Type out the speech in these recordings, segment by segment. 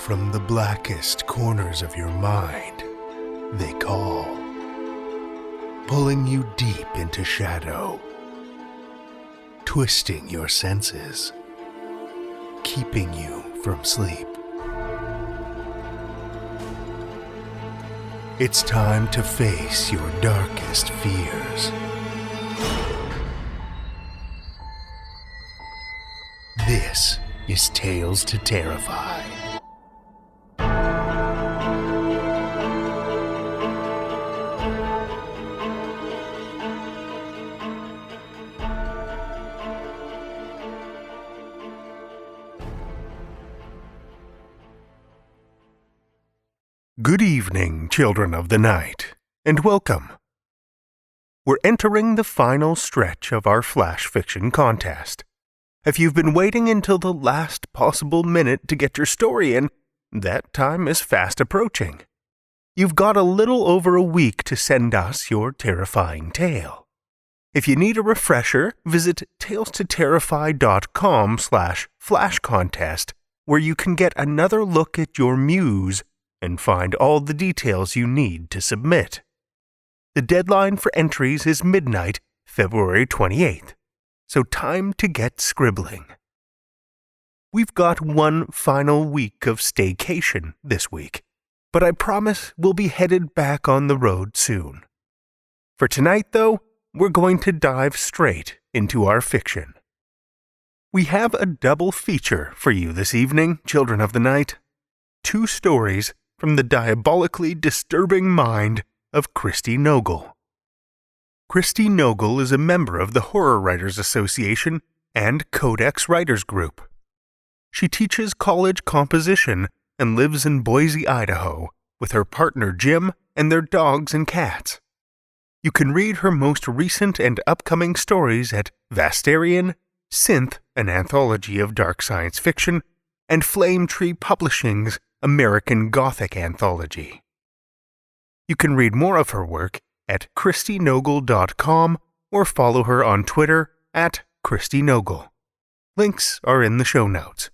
from the blackest corners of your mind, they call, pulling you deep into shadow, twisting your senses, keeping you from sleep. It's time to face your darkest fears. This is Tales to Terrify. Good evening, children of the night, and welcome. We're entering the final stretch of our flash fiction contest. If you've been waiting until the last possible minute to get your story in, that time is fast approaching. You've got a little over a week to send us your terrifying tale. If you need a refresher, visit talestoterrify.com/flashcontest, where you can get another look at your muse and find all the details you need to submit. The deadline for entries is midnight, February 28th. So time to get scribbling. We've got one final week of staycation this week, but I promise we'll be headed back on the road soon. For tonight, though, we're going to dive straight into our fiction. We have a double feature for you this evening, children of the night. 2 stories from the diabolically disturbing mind of Christi Nogle. Christi Nogle is a member of the Horror Writers Association and Codex Writers Group. She teaches college composition and lives in Boise, Idaho, with her partner Jim and their dogs and cats. You can read her most recent and upcoming stories at Vastarian, Synth, an anthology of dark science fiction, and Flame Tree Publishing's American Gothic anthology. You can read more of her work at christinogle.com or follow her on Twitter at Christi Nogle. Links are in the show notes.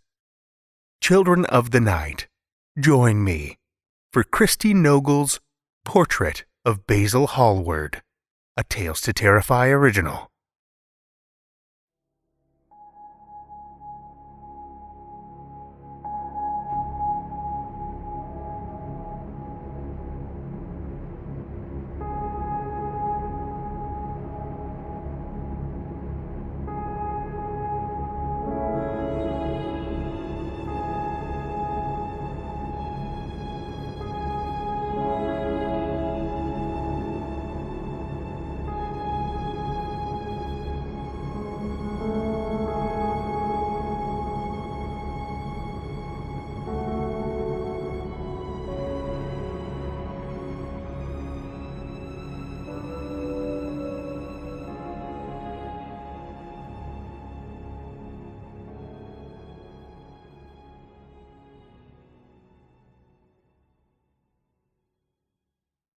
Children of the night, join me for Christi Nogle's Portrait of Basil Hallward, a Tales to Terrify original.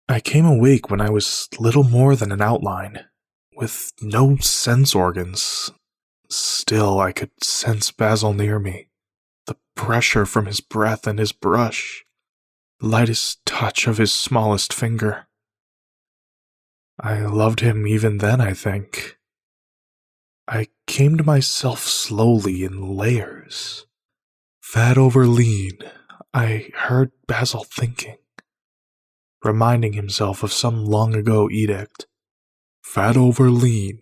I came awake when I was little more than an outline, with no sense organs. Still, I could sense Basil near me, the pressure from his breath and his brush, the lightest touch of his smallest finger. I loved him even then, I think. I came to myself slowly in layers. Fat over lean, I heard Basil thinking, reminding himself of some long-ago edict. Fat over lean.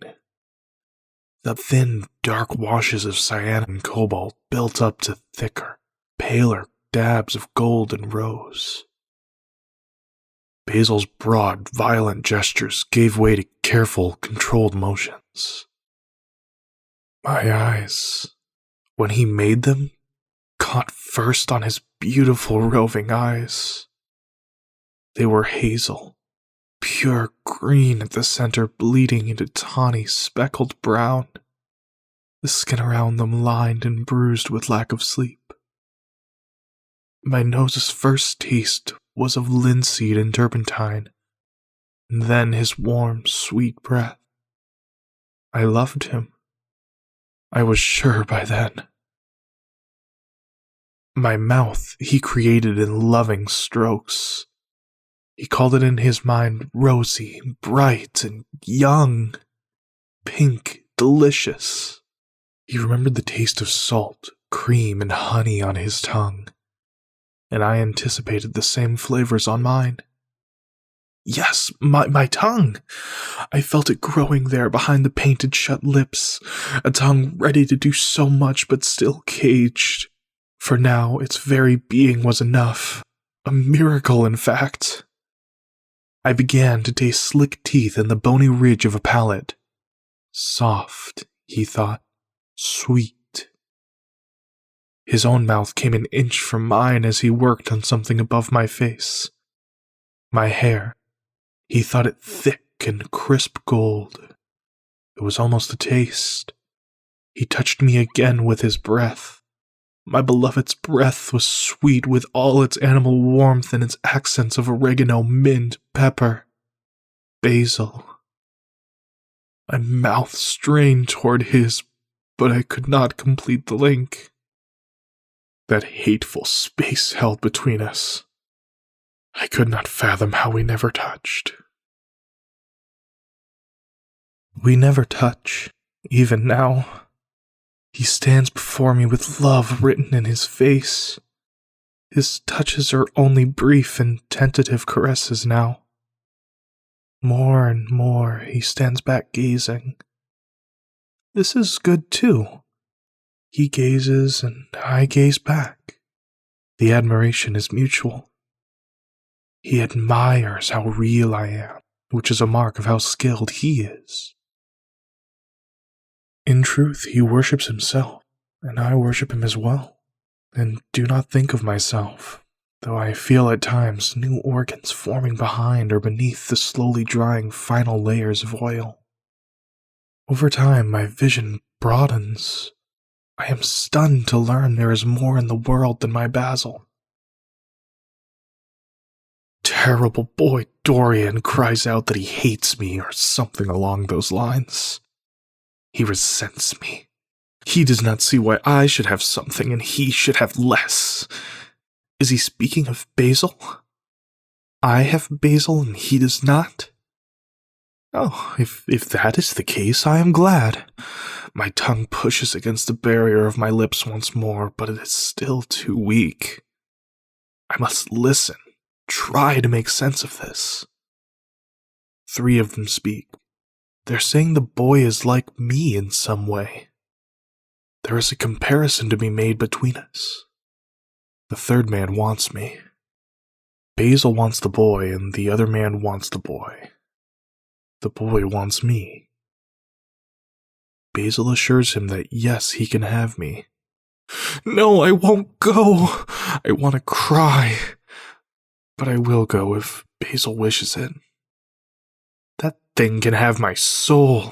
The thin, dark washes of cyan and cobalt built up to thicker, paler dabs of gold and rose. Basil's broad, violent gestures gave way to careful, controlled motions. My eyes, when he made them, caught first on his beautiful roving eyes. They were hazel, pure green at the center bleeding into tawny speckled brown, the skin around them lined and bruised with lack of sleep. My nose's first taste was of linseed and turpentine, and then his warm, sweet breath. I loved him. I was sure by then. My mouth he created in loving strokes. He called it in his mind rosy, bright, and young, pink, delicious. He remembered the taste of salt, cream, and honey on his tongue, and I anticipated the same flavors on mine. Yes, my tongue! I felt it growing there behind the painted shut lips, a tongue ready to do so much but still caged. For now, its very being was enough. A miracle, in fact. I began to taste slick teeth and the bony ridge of a palate. Soft, he thought. Sweet. His own mouth came an inch from mine as he worked on something above my face. My hair. He thought it thick and crisp gold. It was almost a taste. He touched me again with his breath. My beloved's breath was sweet with all its animal warmth and its accents of oregano, mint, pepper, basil. My mouth strained toward his, but I could not complete the link. That hateful space held between us. I could not fathom how we never touched. We never touch, even now. He stands before me with love written in his face. His touches are only brief and tentative caresses now. More and more he stands back gazing. This is good too. He gazes and I gaze back. The admiration is mutual. He admires how real I am, which is a mark of how skilled he is. In truth, he worships himself, and I worship him as well, and do not think of myself, though I feel at times new organs forming behind or beneath the slowly drying final layers of oil. Over time, my vision broadens. I am stunned to learn there is more in the world than my Basil. Terrible boy Dorian cries out that he hates me or something along those lines. He resents me. He does not see why I should have something and he should have less. Is he speaking of Basil? I have Basil and he does not? Oh, if that is the case, I am glad. My tongue pushes against the barrier of my lips once more, but it is still too weak. I must listen, try to make sense of this. 3 of them speak. They're saying the boy is like me in some way. There is a comparison to be made between us. The 3rd man wants me. Basil wants the boy, and the other man wants the boy. The boy wants me. Basil assures him that yes, he can have me. No, I won't go. I want to cry. But I will go if Basil wishes it. That thing can have my soul,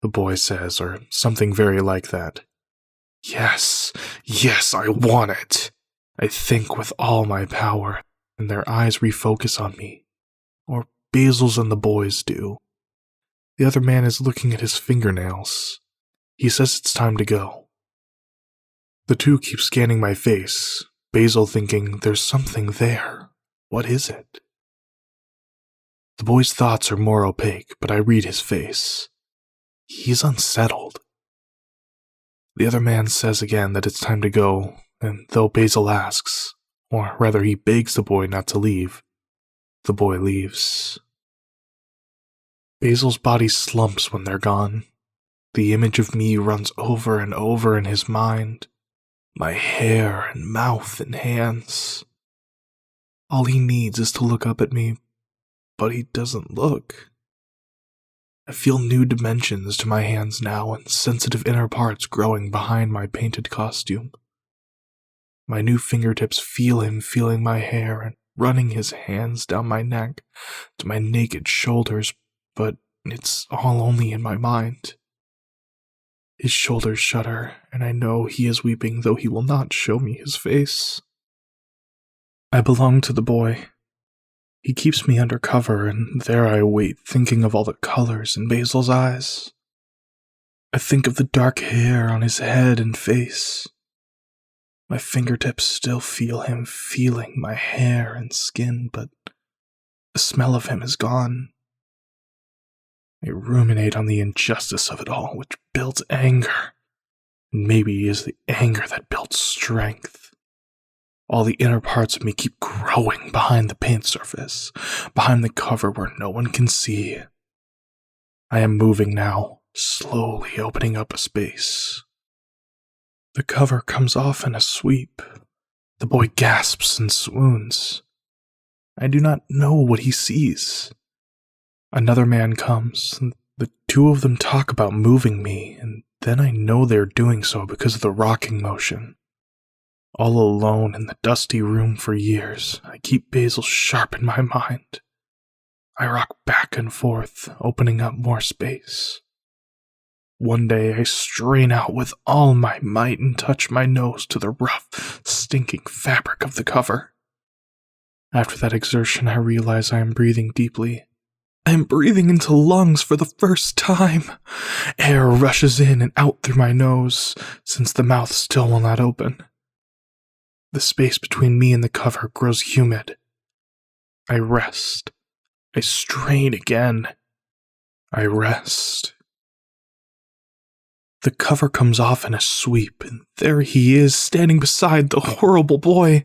the boy says, or something very like that. Yes, I want it. I think with all my power, and their eyes refocus on me. Or Basil's and the boys do. The other man is looking at his fingernails. He says it's time to go. The 2 keep scanning my face, Basil thinking there's something there. What is it? The boy's thoughts are more opaque, but I read his face. He's unsettled. The other man says again that it's time to go, and though Basil asks, or rather he begs the boy not to leave, the boy leaves. Basil's body slumps when they're gone. The image of me runs over and over in his mind. My hair and mouth and hands. All he needs is to look up at me, but he doesn't look. I feel new dimensions to my hands now and sensitive inner parts growing behind my painted costume. My new fingertips feel him feeling my hair and running his hands down my neck to my naked shoulders, but it's all only in my mind. His shoulders shudder, and I know he is weeping, though he will not show me his face. I belong to the boy. He keeps me under cover, and there I wait, thinking of all the colors in Basil's eyes. I think of the dark hair on his head and face. My fingertips still feel him feeling my hair and skin, but the smell of him is gone. I ruminate on the injustice of it all, which builds anger. And maybe it is the anger that builds strength. All the inner parts of me keep growing behind the paint surface, behind the cover where no one can see. I am moving now, slowly opening up a space. The cover comes off in a sweep. The boy gasps and swoons. I do not know what he sees. Another man comes, and the two of them talk about moving me, and then I know they're doing so because of the rocking motion. All alone in the dusty room for years, I keep Basil sharp in my mind. I rock back and forth, opening up more space. One day I strain out with all my might and touch my nose to the rough, stinking fabric of the cover. After that exertion, I realize I am breathing deeply. I am breathing into lungs for the first time. Air rushes in and out through my nose, since the mouth still will not open. The space between me and the cover grows humid. I rest. I strain again. I rest. The cover comes off in a sweep, and there he is, standing beside the horrible boy.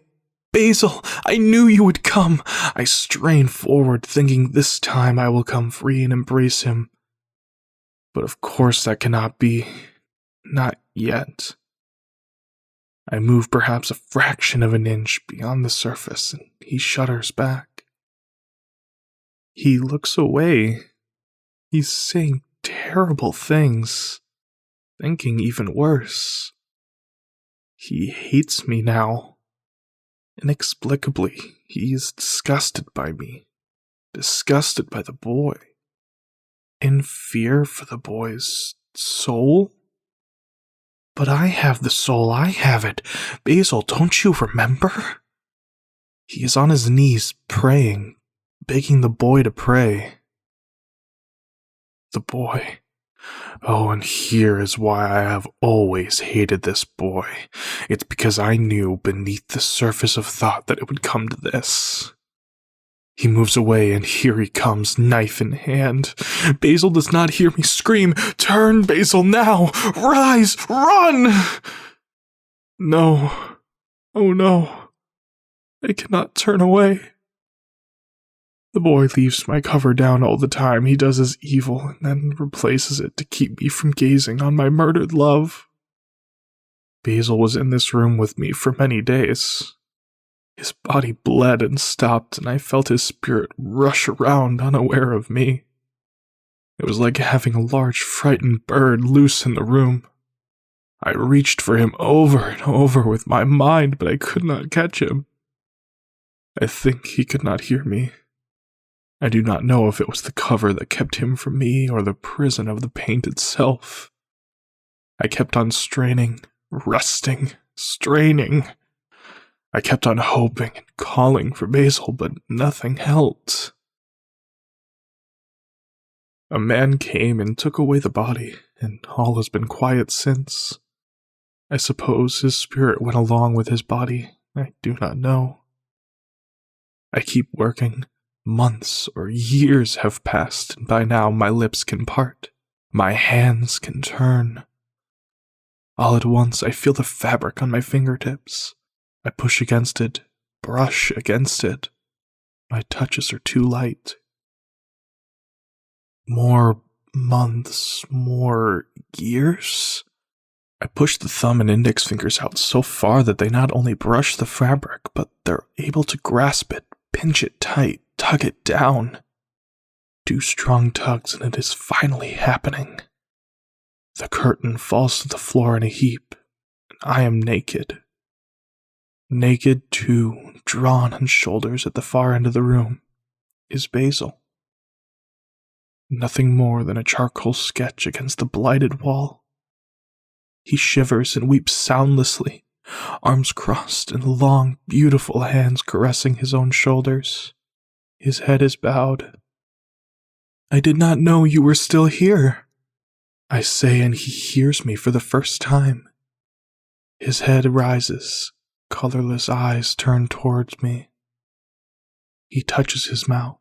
Basil, I knew you would come. I strain forward, thinking this time I will come free and embrace him. But of course that cannot be. Not yet. I move perhaps a fraction of an inch beyond the surface, and he shudders back. He looks away. He's saying terrible things. Thinking even worse. He hates me now. Inexplicably, he is disgusted by me. Disgusted by the boy. In fear for the boy's soul? But I have the soul, I have it. Basil, don't you remember? He is on his knees, praying, begging the boy to pray. The boy. Oh, and here is why I have always hated this boy. It's because I knew beneath the surface of thought that it would come to this. He moves away, and here he comes, knife in hand. Basil does not hear me scream. Turn, Basil, now! Rise! Run! No. Oh no. I cannot turn away. The boy leaves my cover down all the time he does his evil, and then replaces it to keep me from gazing on my murdered love. Basil was in this room with me for many days. His body bled and stopped, and I felt his spirit rush around unaware of me. It was like having a large frightened bird loose in the room. I reached for him over and over with my mind, but I could not catch him. I think he could not hear me. I do not know if it was the cover that kept him from me or the prison of the paint itself. I kept on straining, resting, straining. I kept on hoping and calling for Basil, but nothing helped. A man came and took away the body, and all has been quiet since. I suppose his spirit went along with his body. I do not know. I keep working. Months or years have passed, and by now my lips can part. My hands can turn. All at once I feel the fabric on my fingertips. I push against it, brush against it. My touches are too light. More months, more years? I push the thumb and index fingers out so far that they not only brush the fabric, but they're able to grasp it, pinch it tight, tug it down. 2 strong tugs, and it is finally happening. The curtain falls to the floor in a heap, and I am naked. Naked, too, drawn on shoulders at the far end of the room, is Basil. Nothing more than a charcoal sketch against the blighted wall. He shivers and weeps soundlessly, arms crossed and long, beautiful hands caressing his own shoulders. His head is bowed. I did not know you were still here, I say, and he hears me for the first time. His head rises, colorless eyes turned towards me. He touches his mouth,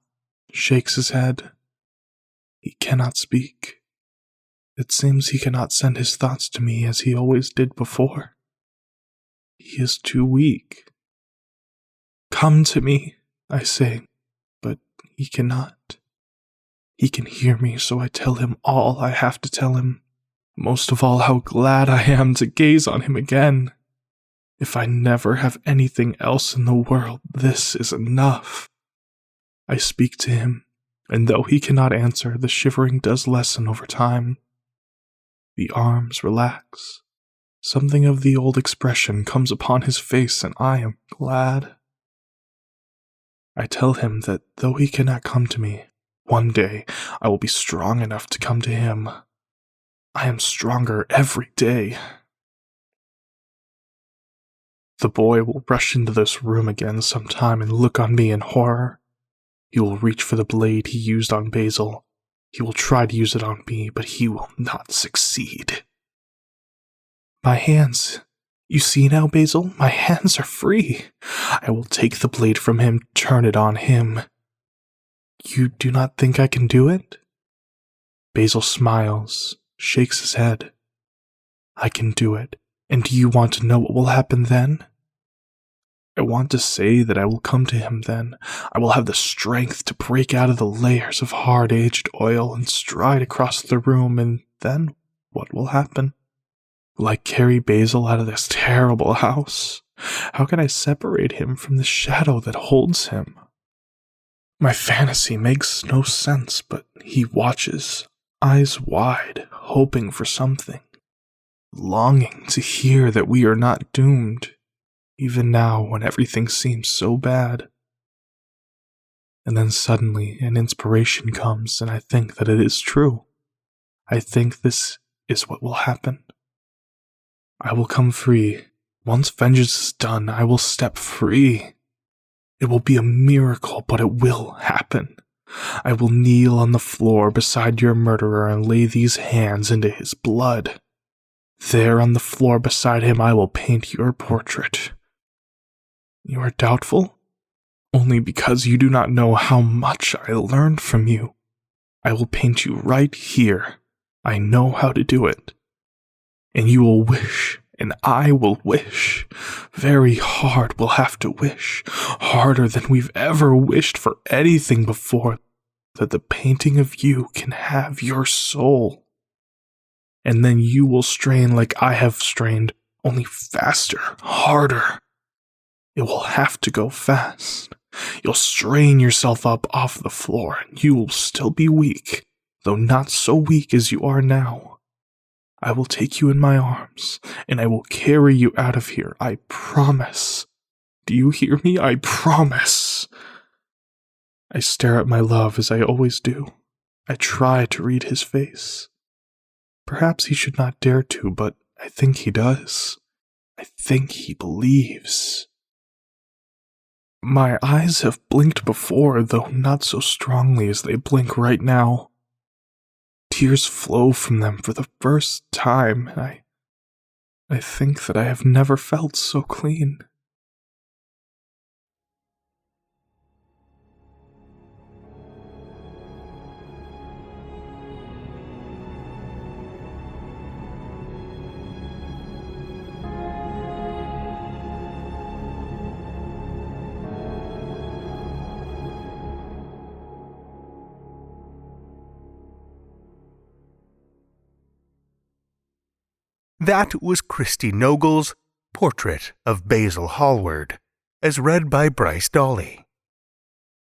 shakes his head. He cannot speak. It seems he cannot send his thoughts to me as he always did before. He is too weak. Come to me, I say, but he cannot. He can hear me, so I tell him all I have to tell him. Most of all, how glad I am to gaze on him again. If I never have anything else in the world, this is enough. I speak to him, and though he cannot answer, the shivering does lessen over time. The arms relax. Something of the old expression comes upon his face, and I am glad. I tell him that though he cannot come to me, one day I will be strong enough to come to him. I am stronger every day. The boy will rush into this room again sometime and look on me in horror. He will reach for the blade he used on Basil. He will try to use it on me, but he will not succeed. My hands. You see now, Basil? My hands are free. I will take the blade from him, turn it on him. You do not think I can do it? Basil smiles, shakes his head. I can do it. And do you want to know what will happen then? I want to say that I will come to him then. I will have the strength to break out of the layers of hard-aged oil and stride across the room, and then what will happen? Will I carry Basil out of this terrible house? How can I separate him from the shadow that holds him? My fantasy makes no sense, but he watches, eyes wide, hoping for something, longing to hear that we are not doomed, even now when everything seems so bad. And then suddenly an inspiration comes, and I think that it is true. I think this is what will happen. I will come free. Once vengeance is done, I will step free. It will be a miracle, but it will happen. I will kneel on the floor beside your murderer and lay these hands into his blood. There on the floor beside him I will paint your portrait. You are doubtful? Only because you do not know how much I learned from you. I will paint you right here. I know how to do it. And you will wish, and I will wish. Very hard we'll have to wish, harder than we've ever wished for anything before, that the painting of you can have your soul. And then you will strain like I have strained, only faster, harder. It will have to go fast. You'll strain yourself up off the floor, and you will still be weak, though not so weak as you are now. I will take you in my arms, and I will carry you out of here, I promise. Do you hear me? I promise. I stare at my love as I always do. I try to read his face. Perhaps he should not dare to, but I think he does. I think he believes. My eyes have blinked before, though not so strongly as they blink right now. Tears flow from them for the first time, and I think that I have never felt so clean. That was Christi Nogle's Portrait of Basil Hallward, as read by Bryce Dahle.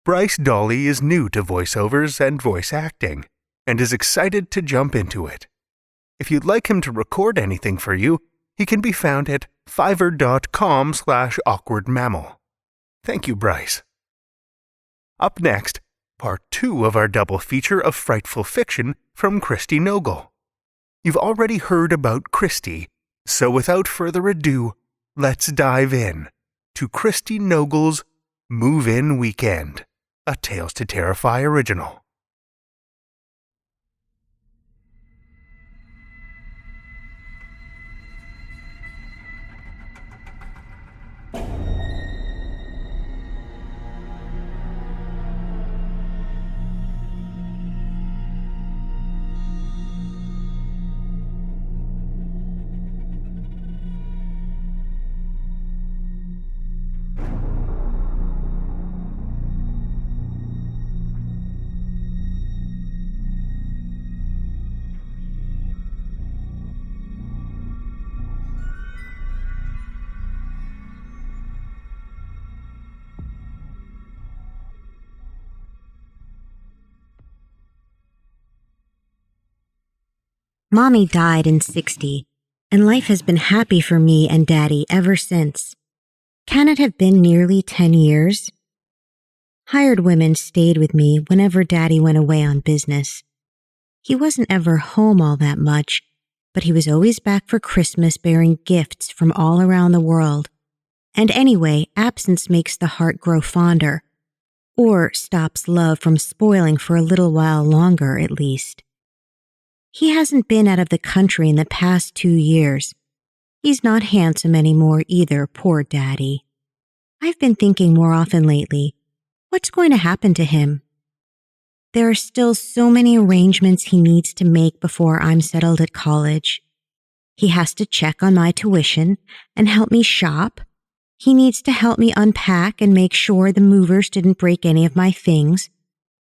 Bryce Dahle is new to voiceovers and voice acting, and is excited to jump into it. If you'd like him to record anything for you, he can be found at fiverr.com/awkwardmammal. Thank you, Bryce. Up next, part 2 of our double feature of frightful fiction from Christi Nogle. You've already heard about Christi, so without further ado, let's dive in to Christi Nogle's Move-In Weekend, a Tales to Terrify original. Mommy died in 60, and life has been happy for me and Daddy ever since. Can it have been nearly 10 years? Hired women stayed with me whenever Daddy went away on business. He wasn't ever home all that much, but he was always back for Christmas bearing gifts from all around the world. And anyway, absence makes the heart grow fonder, or stops love from spoiling for a little while longer at least. He hasn't been out of the country in the past 2 years. He's not handsome anymore either, poor Daddy. I've been thinking more often lately, what's going to happen to him? There are still so many arrangements he needs to make before I'm settled at college. He has to check on my tuition and help me shop. He needs to help me unpack and make sure the movers didn't break any of my things.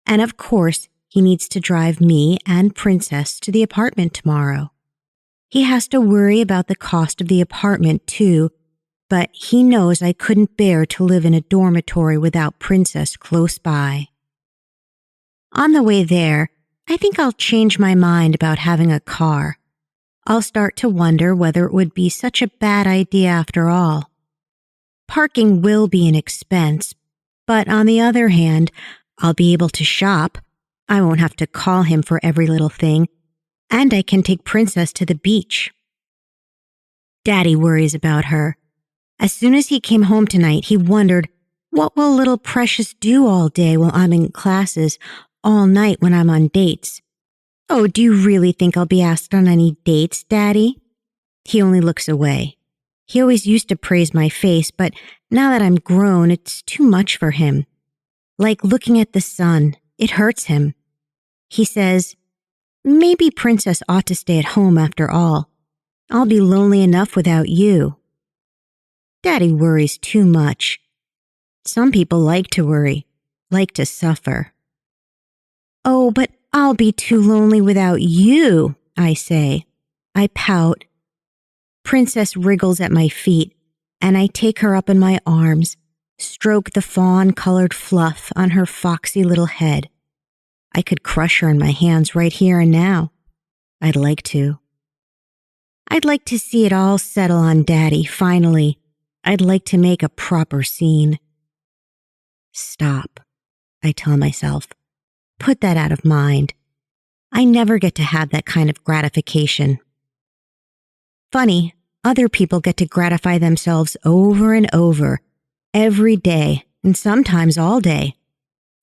And of course, he needs to drive me and Princess to the apartment tomorrow. He has to worry about the cost of the apartment too, but he knows I couldn't bear to live in a dormitory without Princess close by. On the way there, I think I'll change my mind about having a car. I'll start to wonder whether it would be such a bad idea after all. Parking will be an expense, but on the other hand, I'll be able to shop. I won't have to call him for every little thing, and I can take Princess to the beach. Daddy worries about her. As soon as he came home tonight, he wondered, what will little Precious do all day while I'm in classes, all night when I'm on dates? Oh, do you really think I'll be asked on any dates, Daddy? He only looks away. He always used to praise my face, but now that I'm grown, it's too much for him. Like looking at the sun, it hurts him. He says, maybe Princess ought to stay at home after all. I'll be lonely enough without you. Daddy worries too much. Some people like to worry, like to suffer. Oh, but I'll be too lonely without you, I say. I pout. Princess wriggles at my feet, and I take her up in my arms, stroke the fawn-colored fluff on her foxy little head. I could crush her in my hands right here and now. I'd like to. I'd like to see it all settle on Daddy, finally. I'd like to make a proper scene. Stop, I tell myself. Put that out of mind. I never get to have that kind of gratification. Funny, other people get to gratify themselves over and over, every day, and sometimes all day.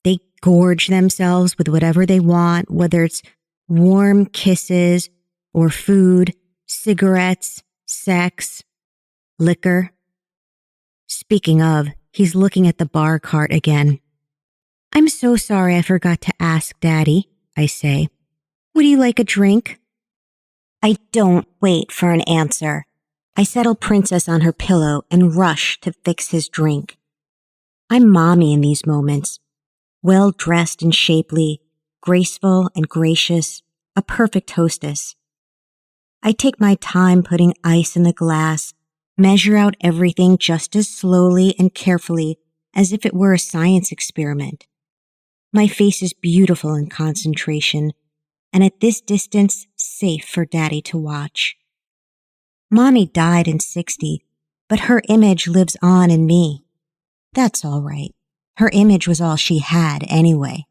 They gorge themselves with whatever they want, whether it's warm kisses or food, cigarettes, sex, liquor. Speaking of, he's looking at the bar cart again. I'm so sorry I forgot to ask, Daddy, I say. Would you like a drink? I don't wait for an answer. I settle Princess on her pillow and rush to fix his drink. I'm Mommy in these moments. Well-dressed and shapely, graceful and gracious, a perfect hostess. I take my time putting ice in the glass, measure out everything just as slowly and carefully as if it were a science experiment. My face is beautiful in concentration, and at this distance, safe for Daddy to watch. Mommy died in 60, but her image lives on in me. That's all right. Her image was all she had anyway.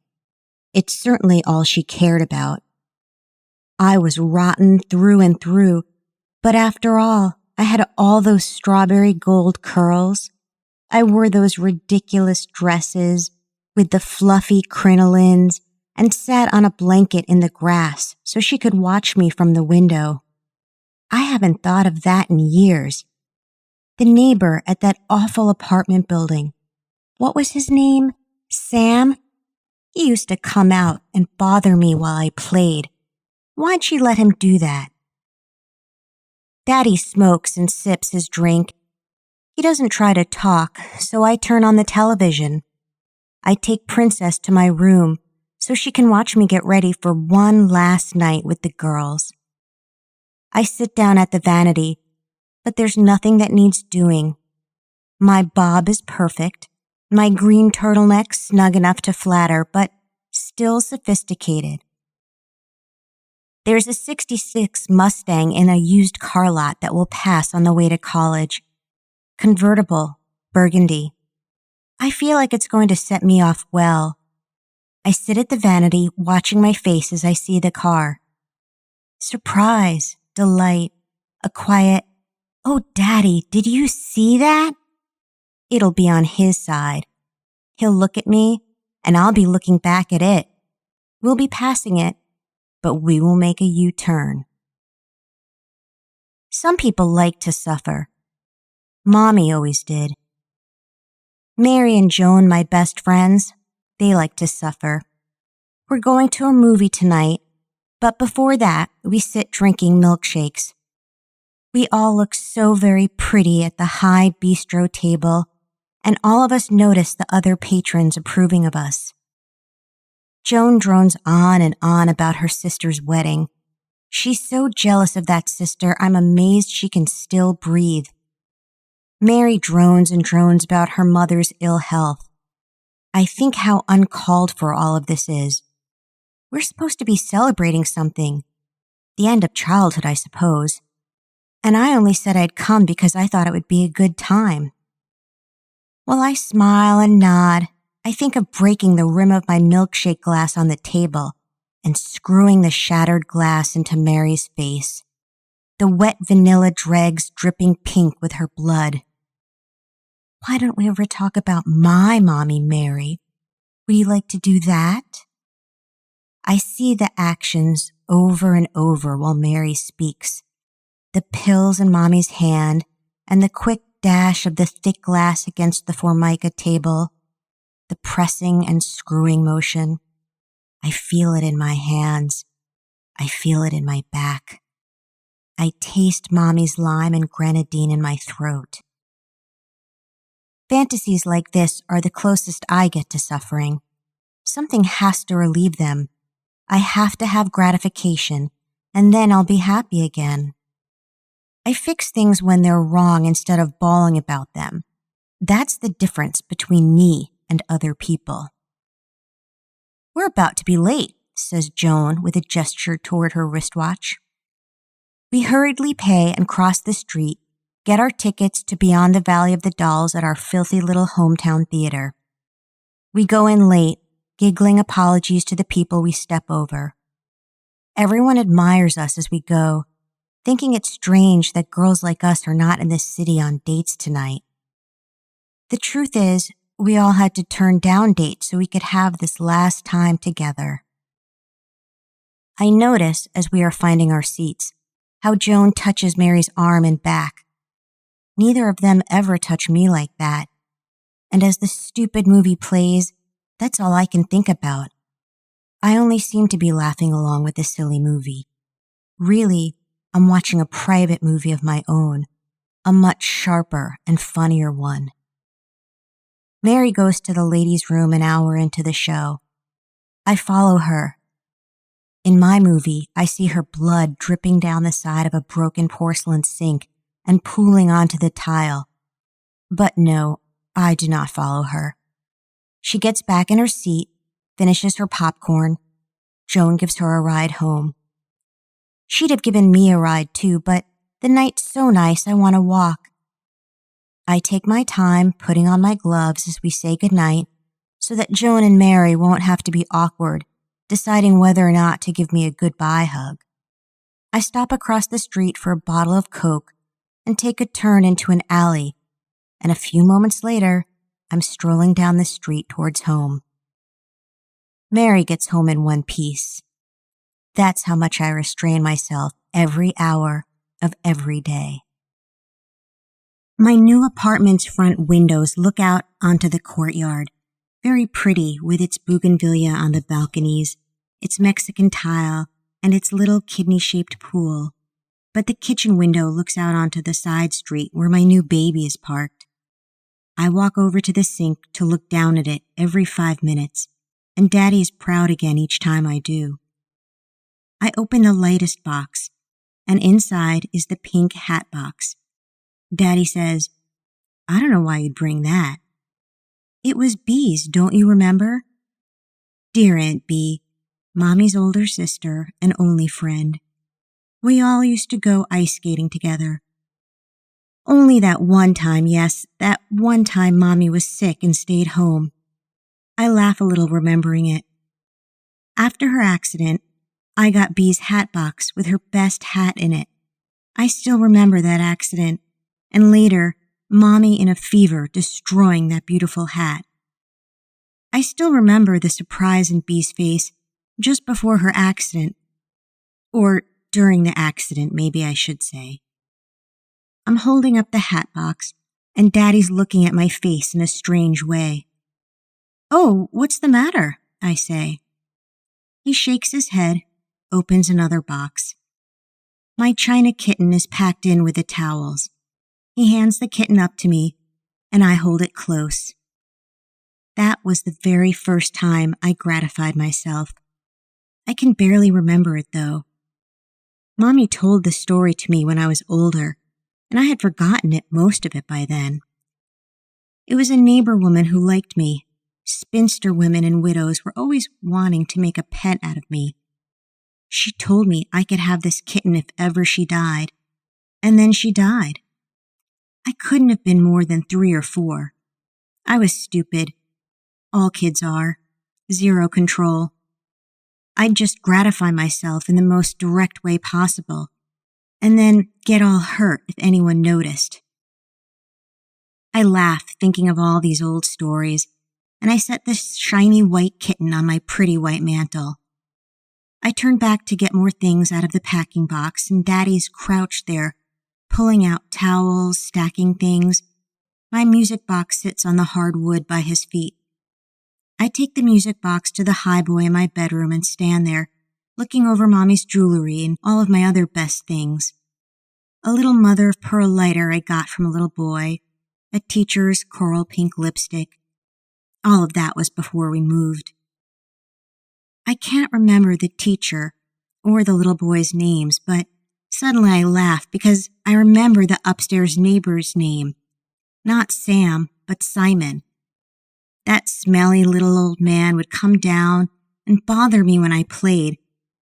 It's certainly all she cared about. I was rotten through and through, but after all, I had all those strawberry gold curls. I wore those ridiculous dresses with the fluffy crinolines and sat on a blanket in the grass so she could watch me from the window. I haven't thought of that in years. The neighbor at that awful apartment building, what was his name? Sam? He used to come out and bother me while I played. Why'd she let him do that? Daddy smokes and sips his drink. He doesn't try to talk, so I turn on the television. I take Princess to my room so she can watch me get ready for one last night with the girls. I sit down at the vanity, but there's nothing that needs doing. My bob is perfect, my green turtleneck snug enough to flatter, but still sophisticated. There's a '66 Mustang in a used car lot that will pass on the way to college. Convertible, burgundy. I feel like it's going to set me off well. I sit at the vanity, watching my face as I see the car. Surprise, delight, a quiet, "Oh, Daddy, did you see that?" It'll be on his side. He'll look at me, and I'll be looking back at it. We'll be passing it, but we will make a U-turn. Some people like to suffer. Mommy always did. Mary and Joan, my best friends, they like to suffer. We're going to a movie tonight, but before that, we sit drinking milkshakes. We all look so very pretty at the high bistro table, and all of us notice the other patrons approving of us. Joan drones on and on about her sister's wedding. She's so jealous of that sister, I'm amazed she can still breathe. Mary drones and drones about her mother's ill health. I think how uncalled for all of this is. We're supposed to be celebrating something. The end of childhood, I suppose. And I only said I'd come because I thought it would be a good time. While I smile and nod, I think of breaking the rim of my milkshake glass on the table and screwing the shattered glass into Mary's face. The wet vanilla dregs dripping pink with her blood. Why don't we ever talk about my mommy, Mary? Would you like to do that? I see the actions over and over while Mary speaks. The pills in Mommy's hand and the quick dash of the thick glass against the Formica table, the pressing and screwing motion. I feel it in my hands. I feel it in my back. I taste Mommy's lime and grenadine in my throat. Fantasies like this are the closest I get to suffering. Something has to relieve them. I have to have gratification, and then I'll be happy again. I fix things when they're wrong instead of bawling about them. That's the difference between me and other people. We're about to be late, says Joan with a gesture toward her wristwatch. We hurriedly pay and cross the street, get our tickets to Beyond the Valley of the Dolls at our filthy little hometown theater. We go in late, giggling apologies to the people we step over. Everyone admires us as we go, thinking it's strange that girls like us are not in the city on dates tonight. The truth is, we all had to turn down dates so we could have this last time together. I notice, as we are finding our seats, how Joan touches Mary's arm and back. Neither of them ever touch me like that. And as the stupid movie plays, that's all I can think about. I only seem to be laughing along with the silly movie. Really, I'm watching a private movie of my own, a much sharper and funnier one. Mary goes to the ladies' room an hour into the show. I follow her. In my movie, I see her blood dripping down the side of a broken porcelain sink and pooling onto the tile. But no, I do not follow her. She gets back in her seat, finishes her popcorn. Joan gives her a ride home. She'd have given me a ride too, but the night's so nice I want to walk. I take my time putting on my gloves as we say goodnight so that Joan and Mary won't have to be awkward, deciding whether or not to give me a goodbye hug. I stop across the street for a bottle of Coke and take a turn into an alley, and a few moments later, I'm strolling down the street towards home. Mary gets home in one piece. That's how much I restrain myself every hour of every day. My new apartment's front windows look out onto the courtyard, very pretty with its bougainvillea on the balconies, its Mexican tile, and its little kidney-shaped pool. But the kitchen window looks out onto the side street where my new baby is parked. I walk over to the sink to look down at it every 5 minutes, and Daddy is proud again each time I do. I open the lightest box, and inside is the pink hat box. Daddy says, "I don't know why you'd bring that." "It was Bee's, don't you remember?" "Dear Aunt Bee, Mommy's older sister and only friend. We all used to go ice skating together. Only that one time, yes, that one time Mommy was sick and stayed home. I laugh a little remembering it. After her accident, I got Bee's hat box with her best hat in it. I still remember that accident, and later, Mommy in a fever destroying that beautiful hat. I still remember the surprise in Bee's face just before her accident. Or during the accident, maybe I should say. I'm holding up the hat box, and Daddy's looking at my face in a strange way. "Oh, what's the matter?" I say. He shakes his head, opens another box. My china kitten is packed in with the towels. He hands the kitten up to me, and I hold it close. That was the very first time I gratified myself. I can barely remember it, though. Mommy told the story to me when I was older, and I had forgotten most of it by then. It was a neighbor woman who liked me. Spinster women and widows were always wanting to make a pet out of me. She told me I could have this kitten if ever she died, and then she died. I couldn't have been more than 3 or 4. I was stupid. All kids are. 0 control. I'd just gratify myself in the most direct way possible, and then get all hurt if anyone noticed. I laugh thinking of all these old stories, and I set this shiny white kitten on my pretty white mantle. I turn back to get more things out of the packing box, and Daddy's crouched there, pulling out towels, stacking things. My music box sits on the hard wood by his feet. I take the music box to the highboy in my bedroom and stand there, looking over Mommy's jewelry and all of my other best things. A little mother-of-pearl lighter I got from a little boy, a teacher's coral pink lipstick. All of that was before we moved. I can't remember the teacher or the little boy's names, but suddenly I laugh because I remember the upstairs neighbor's name. Not Sam, but Simon. That smelly little old man would come down and bother me when I played,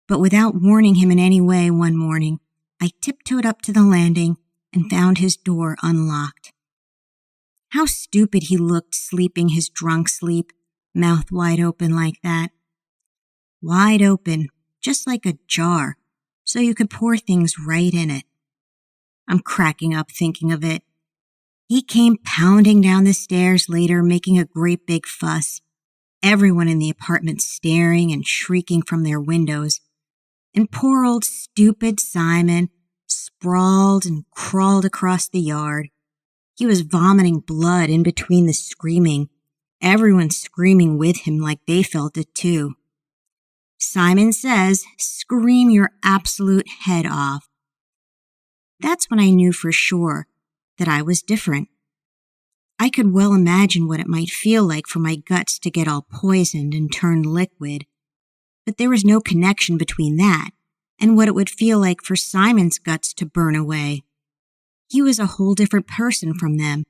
but without warning him in any way one morning, I tiptoed up to the landing and found his door unlocked. How stupid he looked sleeping his drunk sleep, mouth wide open like that. Wide open, just like a jar, so you could pour things right in it. I'm cracking up thinking of it. He came pounding down the stairs later, making a great big fuss, everyone in the apartment staring and shrieking from their windows. And poor old stupid Simon sprawled and crawled across the yard. He was vomiting blood in between the screaming, everyone screaming with him like they felt it too. Simon says, "Scream your absolute head off." That's when I knew for sure that I was different. I could well imagine what it might feel like for my guts to get all poisoned and turned liquid, but there was no connection between that and what it would feel like for Simon's guts to burn away. He was a whole different person from them,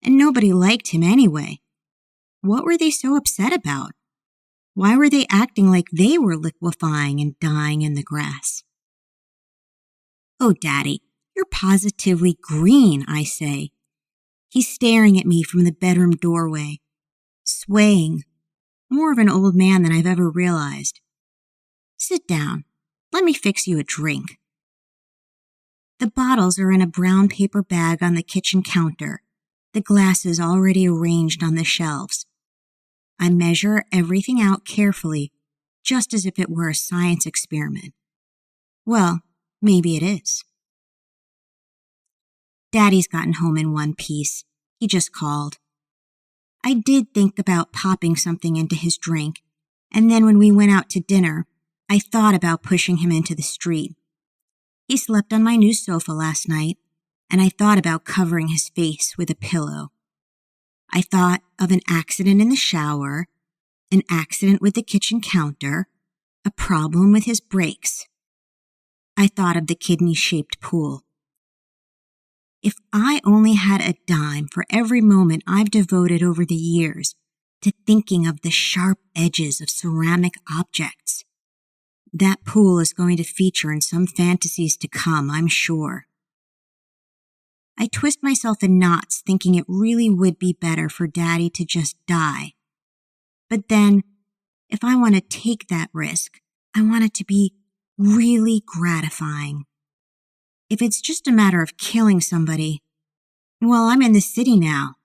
and nobody liked him anyway. What were they so upset about? Why were they acting like they were liquefying and dying in the grass? "Oh, Daddy, you're positively green," I say. He's staring at me from the bedroom doorway, swaying, more of an old man than I've ever realized. "Sit down. Let me fix you a drink." The bottles are in a brown paper bag on the kitchen counter, the glasses already arranged on the shelves. I measure everything out carefully, just as if it were a science experiment. Well, maybe it is. Daddy's gotten home in one piece. He just called. I did think about popping something into his drink, and then when we went out to dinner, I thought about pushing him into the street. He slept on my new sofa last night, and I thought about covering his face with a pillow. I thought of an accident in the shower, an accident with the kitchen counter, a problem with his brakes. I thought of the kidney-shaped pool. If I only had a dime for every moment I've devoted over the years to thinking of the sharp edges of ceramic objects, That pool is going to feature in some fantasies to come, I'm sure. I twist myself in knots thinking it really would be better for Daddy to just die. But then, if I want to take that risk, I want it to be really gratifying. If it's just a matter of killing somebody, well, I'm in the city now.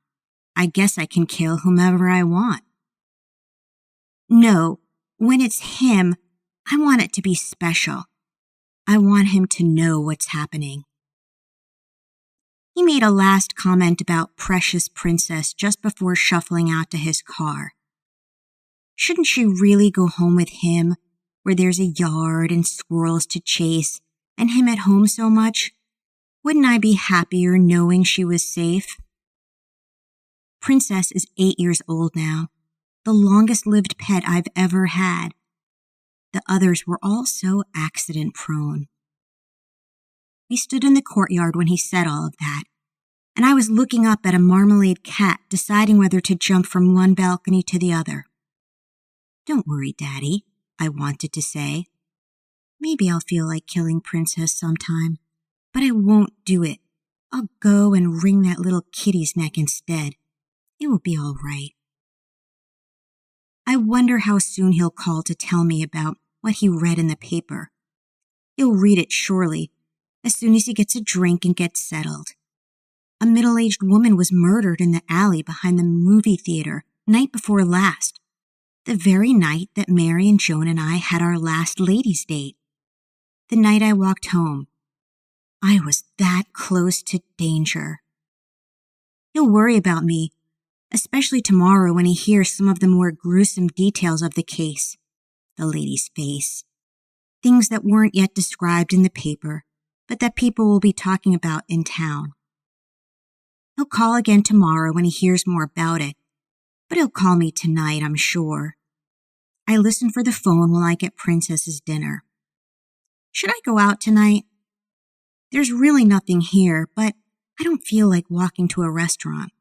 I guess I can kill whomever I want. No, when it's him, I want it to be special. I want him to know what's happening. He made a last comment about Precious Princess just before shuffling out to his car. Shouldn't she really go home with him, where there's a yard and squirrels to chase, and him at home so much? Wouldn't I be happier knowing she was safe? Princess is 8 years old now, the longest-lived pet I've ever had. The others were all so accident-prone. We stood in the courtyard when he said all of that, and I was looking up at a marmalade cat, deciding whether to jump from one balcony to the other. "Don't worry, Daddy," I wanted to say. "Maybe I'll feel like killing Princess sometime, but I won't do it. I'll go and wring that little kitty's neck instead. It will be all right." I wonder how soon he'll call to tell me about what he read in the paper. He'll read it surely, as soon as he gets a drink and gets settled. A middle-aged woman was murdered in the alley behind the movie theater night before last, the very night that Mary and Joan and I had our last ladies' date. The night I walked home. I was that close to danger. He'll worry about me, especially tomorrow when he hears some of the more gruesome details of the case. The lady's face. Things that weren't yet described in the paper, but that people will be talking about in town. He'll call again tomorrow when he hears more about it, but he'll call me tonight, I'm sure. I listen for the phone while I get Princess's dinner. Should I go out tonight? There's really nothing here, but I don't feel like walking to a restaurant.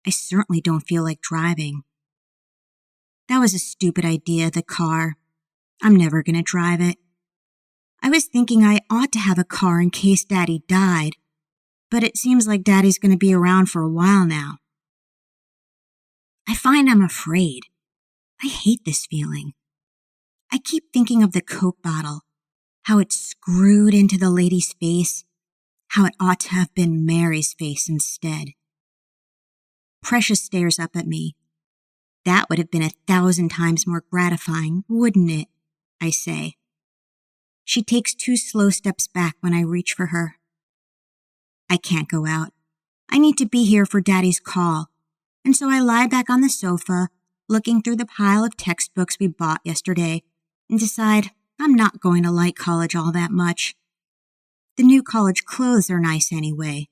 I certainly don't feel like driving. That was a stupid idea, the car. I'm never going to drive it. I was thinking I ought to have a car in case Daddy died, but it seems like Daddy's going to be around for a while now. I find I'm afraid. I hate this feeling. I keep thinking of the Coke bottle, how it's screwed into the lady's face, how it ought to have been Mary's face instead. Precious stares up at me. That would have been 1,000 times more gratifying, wouldn't it? I say. She takes 2 slow steps back when I reach for her. I can't go out. I need to be here for Daddy's call, and so I lie back on the sofa, looking through the pile of textbooks we bought yesterday, and decide I'm not going to like college all that much. The new college clothes are nice anyway.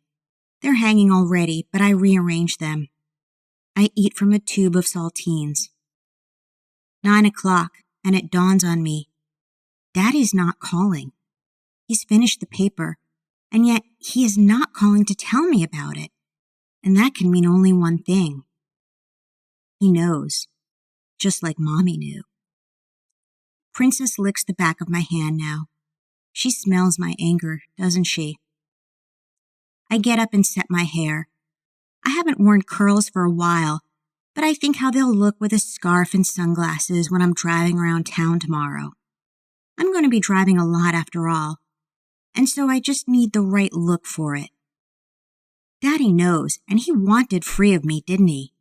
They're hanging already, but I rearrange them. I eat from a tube of saltines. 9 o'clock, and it dawns on me. Daddy's not calling. He's finished the paper, and yet he is not calling to tell me about it. And that can mean only one thing. He knows, just like Mommy knew. Princess licks the back of my hand now. She smells my anger, doesn't she? I get up and set my hair. I haven't worn curls for a while, but I think how they'll look with a scarf and sunglasses when I'm driving around town tomorrow. I'm going to be driving a lot after all, and so I just need the right look for it. Daddy knows, and he wanted free of me, didn't he?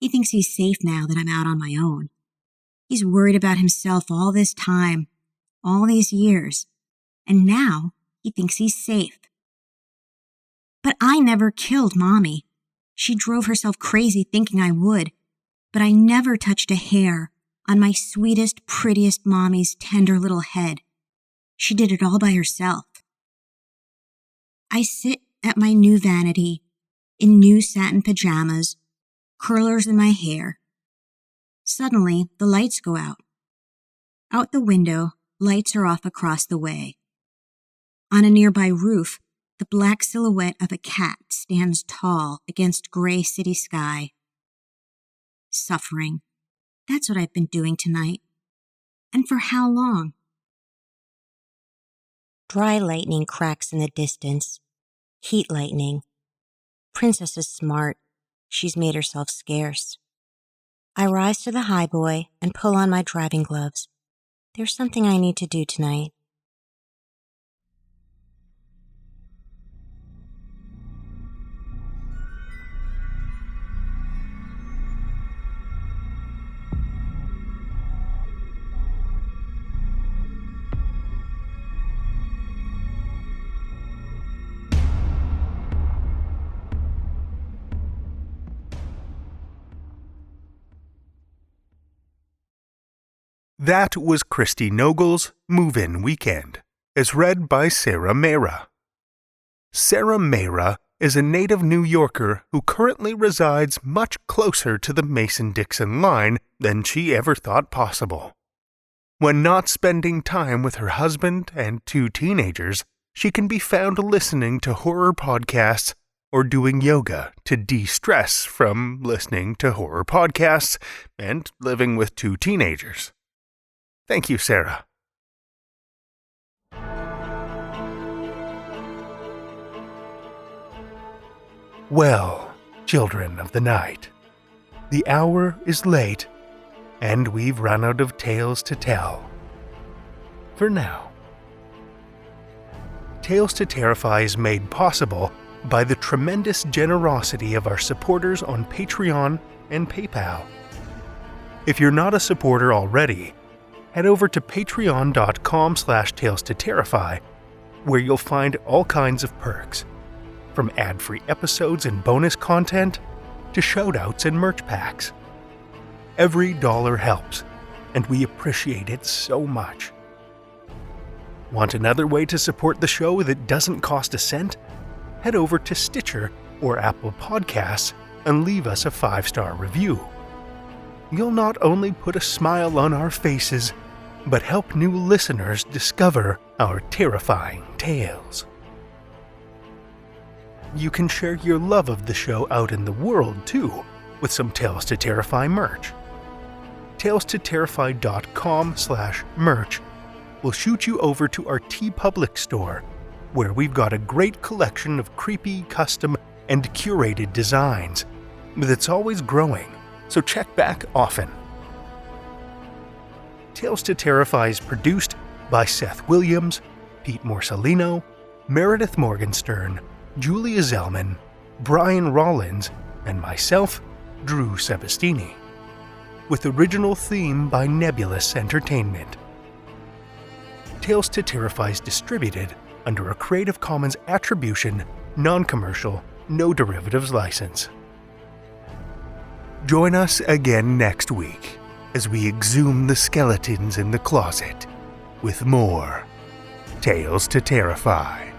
He thinks he's safe now that I'm out on my own. He's worried about himself all this time, all these years, and now he thinks he's safe. But I never killed Mommy. She drove herself crazy thinking I would, but I never touched a hair on my sweetest, prettiest Mommy's tender little head. She did it all by herself. I sit at my new vanity, in new satin pajamas, curlers in my hair. Suddenly, the lights go out. Out the window, lights are off across the way. On a nearby roof, the black silhouette of a cat stands tall against gray city sky. Suffering. That's what I've been doing tonight. And for how long? Dry lightning cracks in the distance. Heat lightning. Princess is smart. She's made herself scarce. I rise to the highboy and pull on my driving gloves. There's something I need to do tonight. That was Christi Nogle's Move-In Weekend, as read by Sarah Mehra. Sarah Mehra is a native New Yorker who currently resides much closer to the Mason-Dixon line than she ever thought possible. When not spending time with her husband and 2 teenagers, she can be found listening to horror podcasts or doing yoga to de-stress from listening to horror podcasts and living with 2 teenagers. Thank you, Sarah. Well, children of the night, the hour is late, and we've run out of tales to tell. For now. Tales to Terrify is made possible by the tremendous generosity of our supporters on Patreon and PayPal. If you're not a supporter already, head over to patreon.com/talestoterrify, where you'll find all kinds of perks, from ad-free episodes and bonus content to shoutouts and merch packs. Every dollar helps, and we appreciate it so much. Want another way to support the show that doesn't cost a cent? Head over to Stitcher or Apple Podcasts and leave us a 5-star review. You'll not only put a smile on our faces, but help new listeners discover our terrifying tales. You can share your love of the show out in the world, too, with some Tales to Terrify merch. TalesToTerrify.com/merch will shoot you over to our TeePublic store, where we've got a great collection of creepy, custom, and curated designs that's always growing, so check back often. Tales to Terrify is produced by Seth Williams, Pete Morcellino, Meredith Morgenstern, Julia Zellman, Brian Rollins, and myself, Drew Sebastini, with original theme by Nebulous Entertainment. Tales to Terrify is distributed under a Creative Commons Attribution, Non-Commercial, No Derivatives license. Join us again next week as we exhume the skeletons in the closet with more Tales to Terrify.